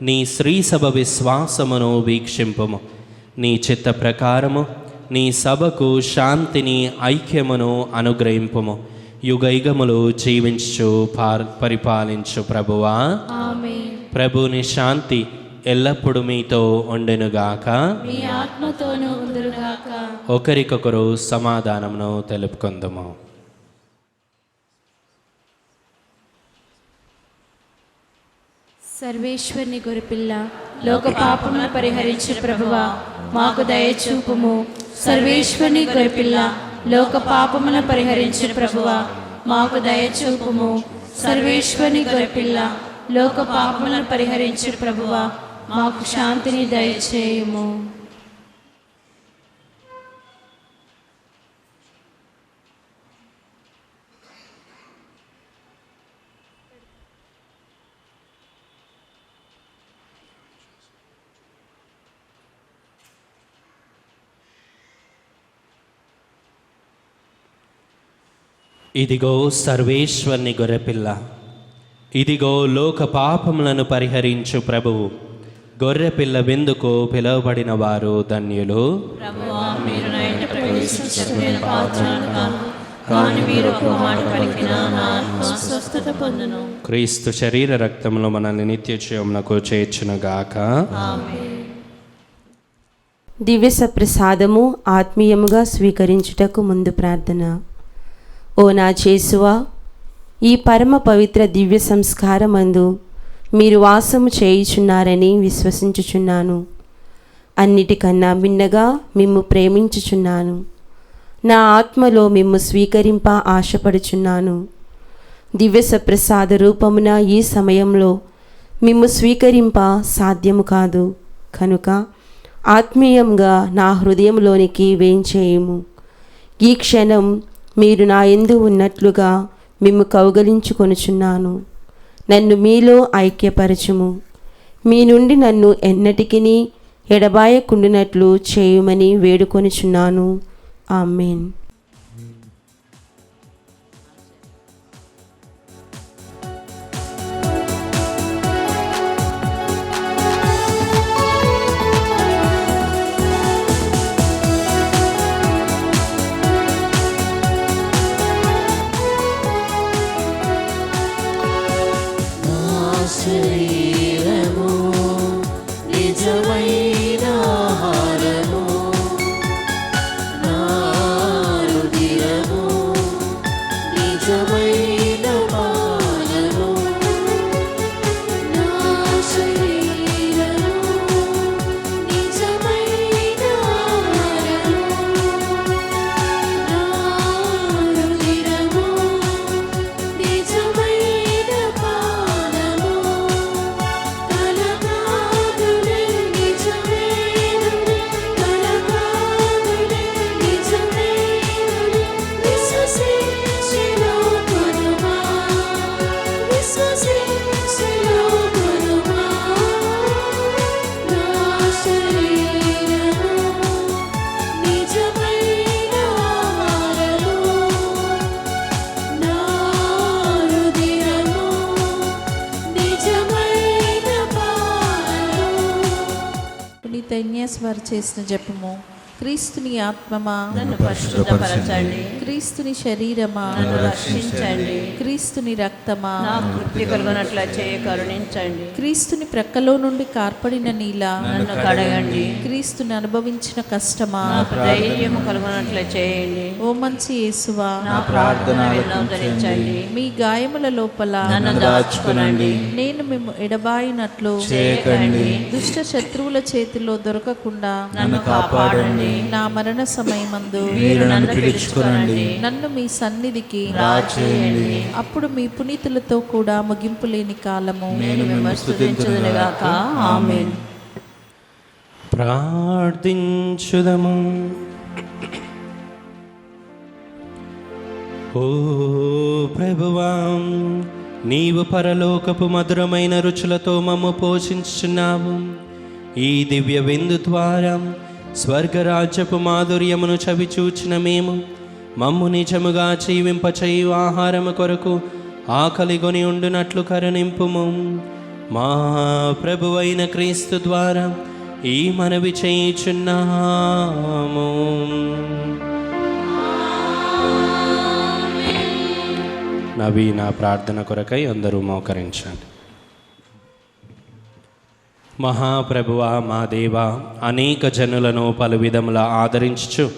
నీ శ్రీసభ విశ్వాసమును వీక్షింపుము. నీ చిత్త ప్రకారము నీ సభకు శాంతిని ఐక్యమును అనుగ్రహింపుము. యుగయుగములు జీవించు పరిపాలించు ప్రభువా. ఆమేన్. ప్రభుని శాంతి ఎల్లప్పుడూ మీతో ఉండెనుగాక. మీ ఆత్మతోనూ ఉందురుగాక. ఒకరికొకరు సమాధానమును తెలుపుకుందుము. సర్వేశ్వరుని గొర్రెపిల్ల, లోక పాపములను పరిహరించు ప్రభువా, మాకు దయచూపుము. సర్వేశ్వరుని గొర్రెపిల్ల, లోక పాపములను పరిహరించు ప్రభువా, మాకు దయచూపుము. సర్వేశ్వరుని గొర్రెపిల్ల, లోక పాపములను పరిహరించు ప్రభువా, మాకు శాంతిని దయచేయుము. ఇదిగో సర్వేశ్వరుని గొర్రెపిల్ల, ఇదిగో లోక పాపములను పరిహరించు ప్రభువు. గొర్రెపిల్ల విందుకు పిలువబడిన వారు ధన్యులు. ప్రభువా, మీరు నా ఇంట ప్రవేశించలేని పాత్రను కాను, కానీ మీరు ఒక మాట పలికినా నా ఆత్మ స్వస్థత పొందును. క్రీస్తు శరీర రక్తములు మనల్ని నిత్య జీవమునకు చేర్చునుగాక. ఆమేన్. దివ్య సప్రసాదము ఆత్మీయముగా స్వీకరించుటకు ముందు ప్రార్థన. ఓ నా యేసువా, ఈ పరమ పవిత్ర దివ్య సంస్కారమందు మీరు వాసము చేయుచున్నారని విశ్వసించుచున్నాను. అన్నిటికన్నా మిన్నగా మిమ్ము ప్రేమించుచున్నాను. నా ఆత్మలో మిమ్ము స్వీకరింప ఆశపడుచున్నాను. దివ్య సప్రసాద రూపమున ఈ సమయంలో మిమ్ము స్వీకరింప సాధ్యము కాదు కనుక ఆత్మీయంగా నా హృదయంలోనికి వేంచేయుము. ఈ క్షణం మీరు నా యందు ఉన్నట్లుగా మిమ్ము కౌగలించుకొనుచున్నాను. నన్ను మీలో ఐక్యపరచుము. మీ నుండి నన్ను ఎన్నటికిని ఎడబాయకుండునట్లు చేయుమని వేడుకొనుచున్నాను. ఆమేన్. శరీరము నిజమైన ఆహారము, నా రుధిరము నిజమైన పానము. నా శరీరము నిజమైన ఆహారము, నా రుధిరము నిజమైన పానము. తలకాదులే నిజమేనులే, తలకాదులే నిజమేనులే, విశ్వసించిలో కొనుమా, విశ్వసించిలో కొనుమా. నా శరీరము నిజమైన ఆహారము, నా రుధిరము నిజమైన పానము. పునీతన్యాస్వారు చేసిన జపము. క్రీస్తుని ఆత్మమా నన్ను పరిశుద్ధపరచండి. క్రీస్తుని శరీరమా నన్ను రక్షించండి. క్రీస్తుని రక్తమా నా తృప్తి కలుగునట్ల చేయ కరుణించండి. క్రీస్తుని ప్రక్కలో నుండి కార్పడిన నీల నన్ను కడగండి. క్రీస్తుని అనుభవించిన కష్టమా నాకు ధైర్యము కలుగునట్ల చేయండి. ఓ మంచి యేసువా, నా ప్రార్థన విన్నవించండి. మీ గాయముల లోపల నన్ను దాచుకునండి. నేను మేము ఎడబాయినట్లు చేయకండి. దుష్ట శత్రువుల చేతిలో దొరకకుండా నన్ను కాపాడండి. నా మరణ సమయమందు మీరు నన్ను పిలుచుకొనండి. నన్ను మీ సన్నిధికి రాచేయండి. అప్పుడు మీ పునీతులతో కూడా ముగింపు లేని కాలము నేను మిమ్మల్ని స్తుతించుదునుగాక. ఆమేన్. ప్రార్థించుదము. ఓ ప్రభువా, నీవు పరలోకపు మధురమైన రుచులతో మమ్ము పోషించుచున్నావు. ఈ దివ్య విందు ద్వారా స్వర్గరాజ్యపు మాధుర్యమును చవిచూచిన మేము మమ్ము నిజముగా జీవింపచేయు ఆహారము కొరకు ఆకలిగొని ఉండునట్లు కరుణింపుము. మా ప్రభువైన క్రీస్తు ద్వారా ఈ మనవి చేయుచున్నాము. నవీన ప్రార్థన కొరకై అందరూ మోకరించండి. మహాప్రభువా, మా దేవా, అనేక జనులను పలు విధముల ఆదరించుచు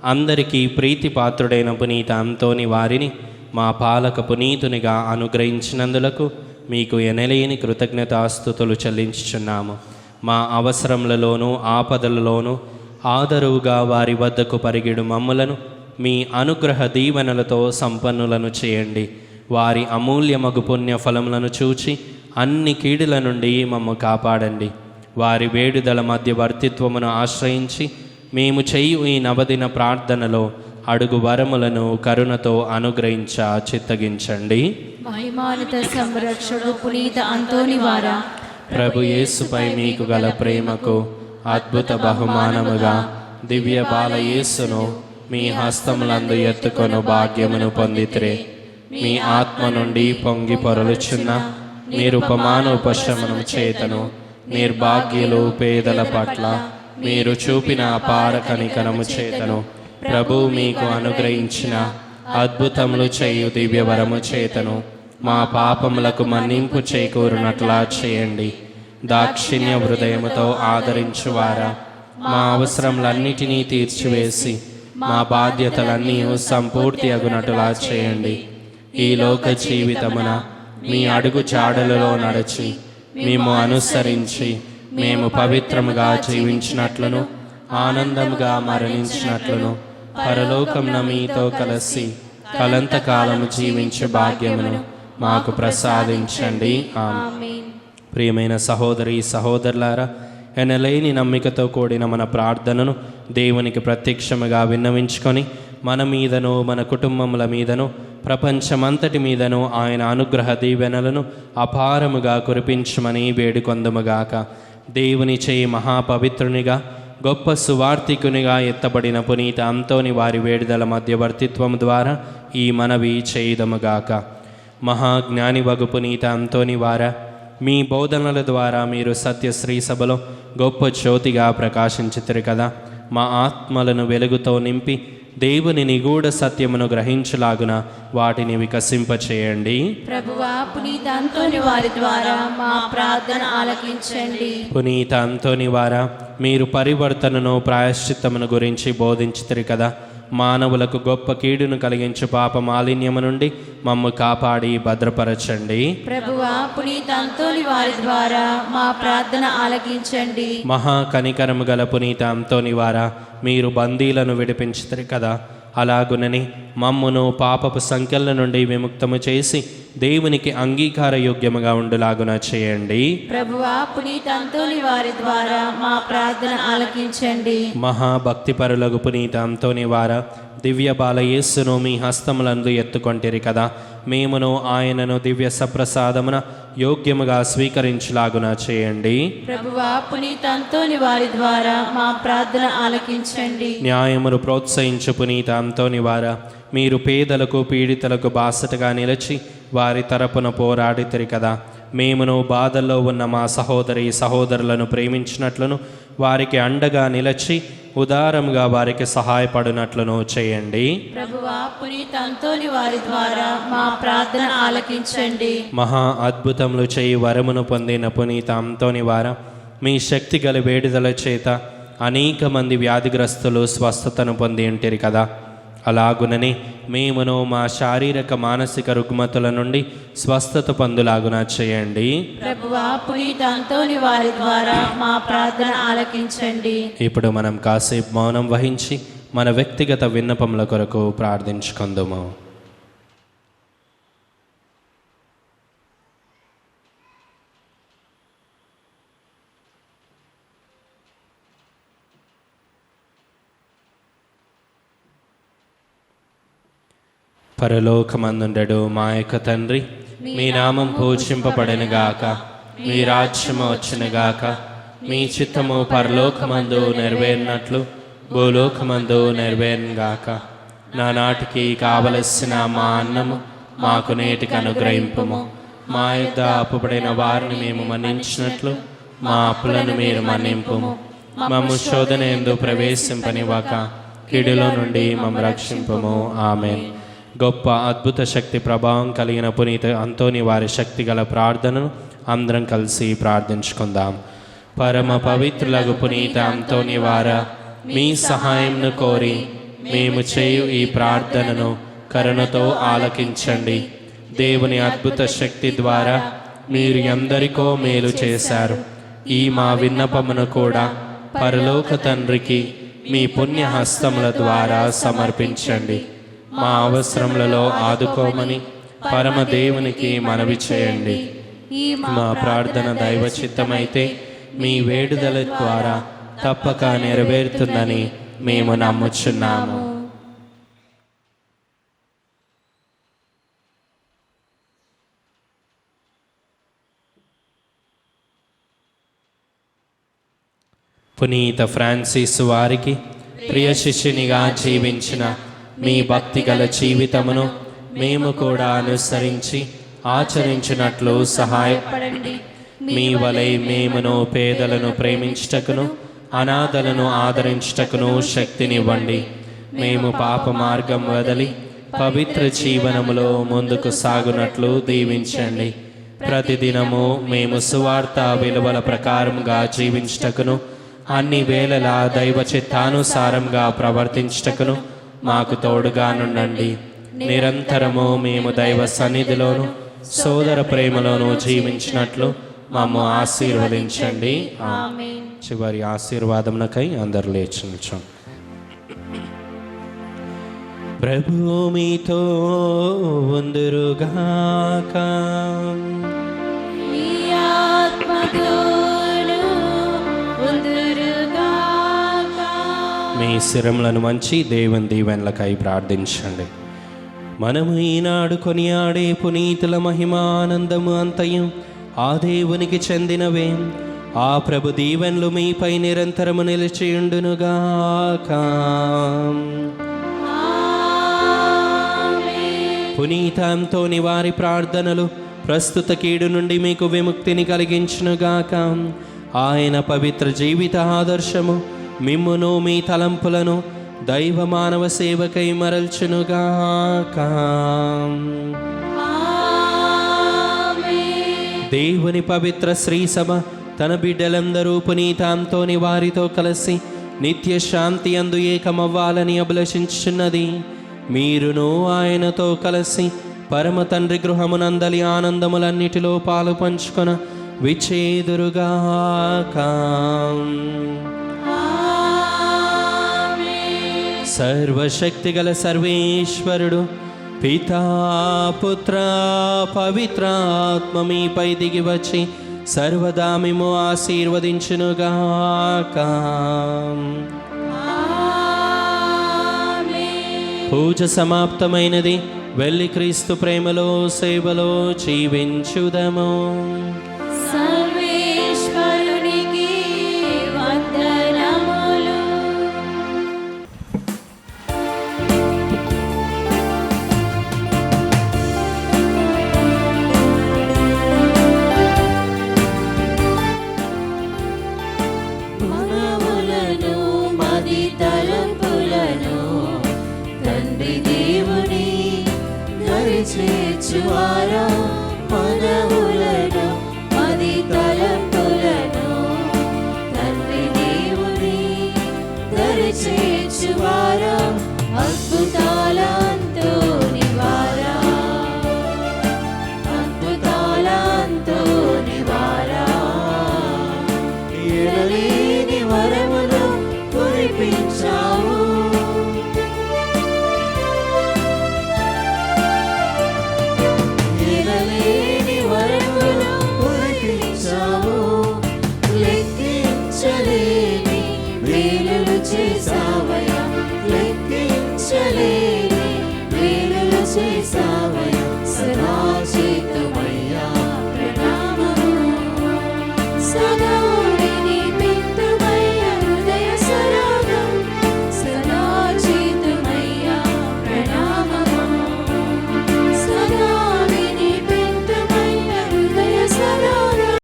అందరికీ ప్రీతిపాత్రుడైన పునీత అంతోని వారిని మా పాలక పునీతునిగా అనుగ్రహించినందులకు మీకు ఎనలేని కృతజ్ఞతాస్తుతులు చెల్లించుచున్నాము. మా అవసరములలోనూ ఆపదలలోనూ ఆదరువుగా వారి వద్దకు పరిగెడు మమ్ములను మీ అనుగ్రహ దీవెనలతో సంపన్నులను చేయండి. వారి అమూల్యమగు పుణ్య ఫలములను చూచి అన్ని కీడుల నుండి మమ్ము కాపాడండి. వారి వేడుదల మధ్యవర్తిత్వమును ఆశ్రయించి మేము చేయు ఈ నవదిన ప్రార్థనలో అడుగు వరములను కరుణతో అనుగ్రహించ చిత్తగించండి. మహిమానిత సంరక్షకుడు పునీత అంతోని వారా, ప్రభు యేసుపై మీకు గల ప్రేమకు అద్భుత బహుమానముగా దివ్య బాల యేసును మీ హస్తములందు ఎత్తుకొను భాగ్యమును పొందితిరే. మీ ఆత్మ నుండి పొంగి పొరలుచున్న నిరుపమానోపశమనం చేతను నిర్భాగ్యులు పేదల పట్ల మీరు చూపిన అపార కనికరము చేతను ప్రభు మీకు అనుగ్రహించిన అద్భుతములు చేయు దివ్యవరము చేతను మా పాపములకు మన్నింపు చేకూరునట్లా చేయండి. దాక్షిణ్య హృదయముతో ఆదరించువారా, మా అవసరములన్నిటినీ తీర్చివేసి మా బాధ్యతలన్నీ సంపూర్తి అగునట్టులా చేయండి. ఈ లోక జీవితమున మీ అడుగు జాడలలో నడిచి మేము అనుసరించి మేము పవిత్రముగా జీవించినట్లును ఆనందముగా మరణించినట్లును పరలోకమున మీతో కలిసి కలంతకాలము జీవించే భాగ్యమును మాకు ప్రసాదించండి. ఆమేన్. ప్రియమైన సహోదరి సహోదరులారా, ఎనలేని నమ్మికతో కూడిన మన ప్రార్థనను దేవునికి ప్రత్యక్షముగా విన్నవించుకొని మన మీదను మన కుటుంబముల మీదను ప్రపంచమంతటి మీదను ఆయన అనుగ్రహ దీవెనలను అపారముగా కురిపించమని వేడుకొందుముగాక. దేవుని చేయి మహాపవిత్రునిగా గొప్ప సువార్తికునిగా ఎత్తబడిన పునీత అంతోని వారి వేడుదల మధ్యవర్తిత్వం ద్వారా ఈ మనవి చేయుదముగాక. మహాజ్ఞాని వగు పునీత అంతోని వారా, మీ బోధనల ద్వారా మీరు సత్యశ్రీ సభలో గొప్ప జ్యోతిగా ప్రకాశించితిరి కదా. మా ఆత్మలను వెలుగుతో నింపి దేవుని నిగూఢ సత్యమును గ్రహించలాగున వాటిని వికసింపచేయండి. ప్రభువా, పునీత అంతోని వారి ద్వారా మా ప్రార్థన ఆలకించండి. పునీత అంతోని వారా, మీరు పరివర్తనను ప్రాయశ్చిత్తమును గురించి బోధించితిరి కదా. మానవులకు గొప్ప కీడును కలిగించు పాప మాలిన్యము నుండి మమ్ము కాపాడి భద్రపరచండి. ప్రభువా, పునీత అంతోని వారి ద్వారా మా ప్రార్థన ఆలకించండి. మహా కనికరము గల పునీత అంతోని వారా, మీరు బందీలను విడిపించితిరి కదా. అలాగునని మమ్మును పాపపు సంఖ్యల నుండి విముక్తము చేసి దేవునికి అంగీకార యోగ్యముగా ఉండులాగున చేయండి. ప్రభువా, పునీత అంతోని వారి ద్వారా మా ప్రార్థన ఆలకించండి. మహాభక్తిపరులకు పునీత అంతోని వారా, దివ్య బాల యేసును మీ హస్తములందు ఎత్తుకొంటిరి కదా. మేమును ఆయనను దివ్య సప్రసాదమున యోగ్యముగా స్వీకరించులాగున చేయండి. ప్రభువా, పునీత అంతోని వారి ద్వారా మా ప్రార్థన ఆలకించండి. న్యాయమును ప్రోత్సహించు పునీత అంతోని వారా, మీరు పేదలకు పీడితులకు బాసటగా నిలిచి వారి తరపున పోరాడితిరి కదా. మేమును బాధల్లో ఉన్న మా సహోదరి సహోదరులను ప్రేమించినట్లును వారికి అండగా నిలిచి ఉదారముగా వారికి సహాయపడినట్లును చేయండి. ప్రభువా, పునీత అంతోని వారి ద్వారా మా ప్రార్థన ఆలకించండి. మహా అద్భుతములు చేయి వరమును పొందిన పునీత అంతోని వారా, మీ శక్తి గల వేడుదల చేత అనేక మంది వ్యాధిగ్రస్తులు స్వస్థతను పొంది ఉంటిరి కదా. అలాగునని మేమును మా శారీరక మానసిక రుగ్మతుల నుండి స్వస్థత పొందులాగున చేయండి. ప్రభువా, పునీత అంతోని వారి ద్వారా మా ప్రార్థన ఆలకించండి. ఇప్పుడు మనం కాసేపు మౌనం వహించి మన వ్యక్తిగత విన్నపముల కొరకు ప్రార్థించుకుందాము. పరలోకమందుండెడు మా యొక్క తండ్రి, మీ నామం పూజింపబడెనుగాక, మీ రాజ్యము వచ్చునుగాక, మీ చిత్తము పరలోకమందు నెరవేరినట్లు భూలోకమందు నెరవేరునుగాక. నానాటికి కావలసిన మా అన్నము మాకు నేటికి అనుగ్రహింపుము. మా యొద్ద అప్పుబడిన వారిని మేము మన్నించినట్లు మా అప్పులను మీరు మన్నింపుము. మమ్ము శోధన యందు ప్రవేశింపనివ్వక కీడులో నుండి మమ్ము రక్షింపుము. ఆమేన్. గొప్ప అద్భుత శక్తి ప్రభావం కలిగిన పునీత అంతోని వారి శక్తి గల ప్రార్థనను అందరం కలిసి ప్రార్థించుకుందాం. పరమ పవిత్రులకు పునీత అంతోని వారా, మీ సహాయంను కోరి మేము చేయు ఈ ప్రార్థనను కరుణతో ఆలకించండి. దేవుని అద్భుత శక్తి ద్వారా మీరు ఎందరికో మేలు చేశారు. ఈ మా విన్నపమును కూడా పరలోక తండ్రికి మీ పుణ్యహస్తముల ద్వారా సమర్పించండి. మా అవసరములలో ఆదుకోమని పరమ దేవునికి మనవి చేయండి. మా ప్రార్థన దైవ చిత్తమైతే మీ వేడుదల ద్వారా తప్పక నెరవేరుతుందని మేము నమ్ముచున్నాము. పునీత ఫ్రాన్సిస్ వారికి ప్రియ శిష్యునిగా జీవించిన మీ భక్తిగల జీవితమును మేము కూడా అనుసరించి ఆచరించినట్లు సహాయపడండి. మీ వలె మేమును పేదలను ప్రేమించుటకును అనాథలను ఆదరించుటకును శక్తినివ్వండి. మేము పాప మార్గం వదిలి పవిత్ర జీవనములో ముందుకు సాగునట్లు దీవించండి. ప్రతిదినము మేము సువార్త విలువల ప్రకారంగా జీవించుటకును అన్ని వేళలా దైవ చిత్తానుసారంగా ప్రవర్తించుటకును మాకు తోడుగానుండండి. నిరంతరము మేము దైవ సన్నిధిలోను సోదర ప్రేమలోను జీవించినట్లు మమ్ము ఆశీర్వదించండి. ఆమేన్. చివరి ఆశీర్వాదమునకై అందరు లేచి నిల్చోండి. ప్రభువు మీతో ఉందురుగాక. మీ ఆత్మతోను ఉందురుగాక. మీ శిరములను వంచి దేవుని దీవెనలకై ప్రార్థించండి. మనము ఈనాడు కొనియాడే పునీతుల మహిమానందము అంతయు ఆ దేవునికి చెందినవే. ఆ ప్రభు దీవెనలు మీపై నిరంతరము నిలిచియుండునుగాక. పునీత అంతోని వారి ప్రార్థనలు ప్రస్తుత కీడు నుండి మీకు విముక్తిని కలిగించునుగాక. ఆయన పవిత్ర జీవిత ఆదర్శము మిమ్మును మీ తలంపులను దైవ మానవ సేవకై మరల్చునుగాక. దేవుని పవిత్ర శ్రీ సభ తన బిడ్డలందరూ పునీత అంతోని వారితో కలిసి నిత్య శాంతి అందు ఏకమవ్వాలని అభిలషించున్నది. మీరును ఆయనతో కలిసి పరమ తండ్రి గృహమునందలి ఆనందములన్నిటిలో పాలు పంచుకొన విచ్చేదురుగాక. సర్వశక్తిగల సర్వేశ్వరుడు పితా పుత్ర పవిత్రాత్మ మీపై దిగి వచ్చి సర్వదా మేము ఆశీర్వదించునుగాక. పూజ సమాప్తమైనది. వెళ్ళి క్రీస్తు ప్రేమలో సేవలో జీవించుదము. సర్వేశ్వరునికి వందనములు. మనవులను మది తలంపులను తండ్రి దేవుని దరి చేర్చువారా మనవు